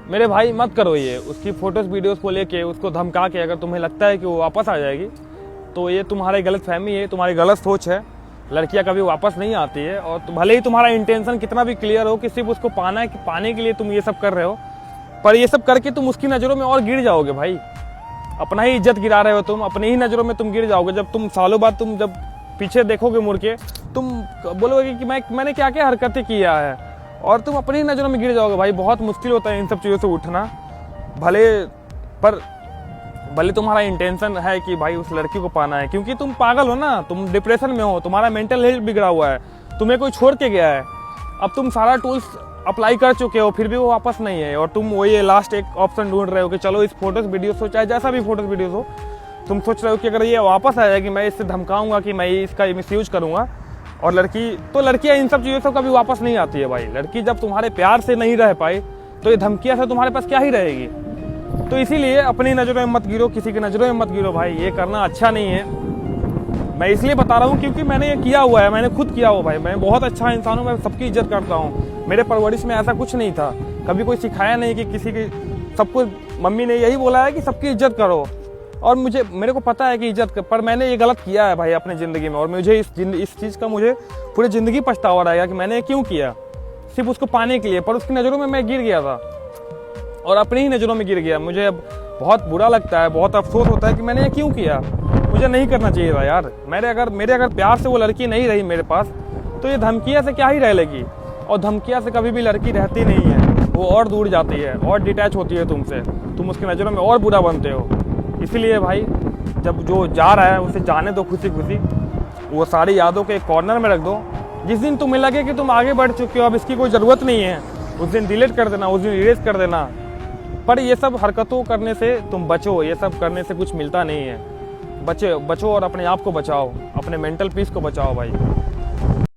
मेरे भाई मत करो ये। उसकी फोटोज़ वीडियोज़ को लेके उसको धमका के अगर तुम्हें लगता है कि वो वापस आ जाएगी तो ये तुम्हारी गलत फहमी है, तुम्हारी गलत सोच है। लड़कियां कभी वापस नहीं आती है। और भले ही तुम्हारा इंटेंशन कितना भी क्लियर हो कि सिर्फ उसको पाना है, कि पाने के लिए तुम ये सब कर रहे हो, पर ये सब करके तुम उसकी नज़रों में और गिर जाओगे भाई। अपना ही इज्जत गिरा रहे हो तुम, अपनी ही नज़रों में तुम गिर जाओगे। जब तुम सालों बाद तुम जब पीछे देखोगे मुड़ के, तुम बोलोगे कि मैंने क्या क्या हरकतें किया है, और तुम अपनी ही नज़रों में गिर जाओगे भाई। बहुत मुश्किल होता है इन सब चीज़ों से उठना। भले तुम्हारा इंटेंशन है कि भाई उस लड़की को पाना है, क्योंकि तुम पागल हो ना, तुम डिप्रेशन में हो, तुम्हारा मेंटल हेल्थ बिगड़ा हुआ है, तुम्हें कोई छोड़ के गया है। अब तुम सारा टूल्स अप्लाई कर चुके हो, फिर भी वो वापस नहीं है, और तुम वही लास्ट एक ऑप्शन ढूंढ रहे हो कि चलो इस फोटोज वीडियोस हो, चाहे जैसा भी फोटोज वीडियोस हो, तुम सोच रहे हो कि अगर ये वापस आ जाएगी, मैं इससे धमकाऊंगा कि मैं इसका मिसयूज करूंगा। और लड़कियां इन सब चीज़ों से कभी वापस नहीं आती है भाई। लड़की जब तुम्हारे प्यार से नहीं रह पाई तो ये धमकियां से तुम्हारे पास क्या ही रहेगी। तो इसीलिए अपनी नज़रों में मत गिरो, किसी की नज़रों में मत गिरो भाई, ये करना अच्छा नहीं है। मैं इसलिए बता रहा हूँ क्योंकि मैंने ये किया हुआ है, मैंने खुद किया हुआ भाई। मैं बहुत अच्छा इंसान हूँ, मैं सबकी इज्जत करता हूँ। मेरे परवरिश में ऐसा कुछ नहीं था, कभी कोई सिखाया नहीं कि किसी की, सबको मम्मी ने यही बोला है कि सबकी इज्जत करो, और मेरे को पता है कि इज्जत पर मैंने ये गलत किया है भाई अपनी ज़िंदगी में। और मुझे इस चीज़ का मुझे पूरी ज़िंदगी पछतावा रहेगा कि मैंने क्यों किया, सिर्फ उसको पाने के लिए। पर उसकी नज़रों में मैं गिर गया था, और अपनी ही नज़रों में गिर गया। मुझे अब बहुत बुरा लगता है, बहुत अफसोस होता है कि मैंने ये क्यों किया। मुझे नहीं करना चाहिए था यार। मेरे अगर प्यार से वो लड़की नहीं रही मेरे पास, तो ये धमकियाँ से क्या ही रह लेगी। और धमकियाँ से कभी भी लड़की रहती नहीं है, वो और दूर जाती है और डिटैच होती है तुमसे, तुम उसकी नज़रों में और बुरा बनते हो। इसीलिए भाई जब जो जा रहा है उसे जाने दो खुशी खुशी, वो सारी यादों के एक कॉर्नर में रख दो। जिस दिन तुम्हें लगे कि तुम आगे बढ़ चुके हो, अब इसकी कोई ज़रूरत नहीं है, उस दिन डिलीट कर देना, उस दिन इरेज कर देना। पर ये सब हरकतों करने से तुम बचो, ये सब करने से कुछ मिलता नहीं है। बचो और अपने आप को बचाओ, अपने मेंटल पीस को बचाओ भाई।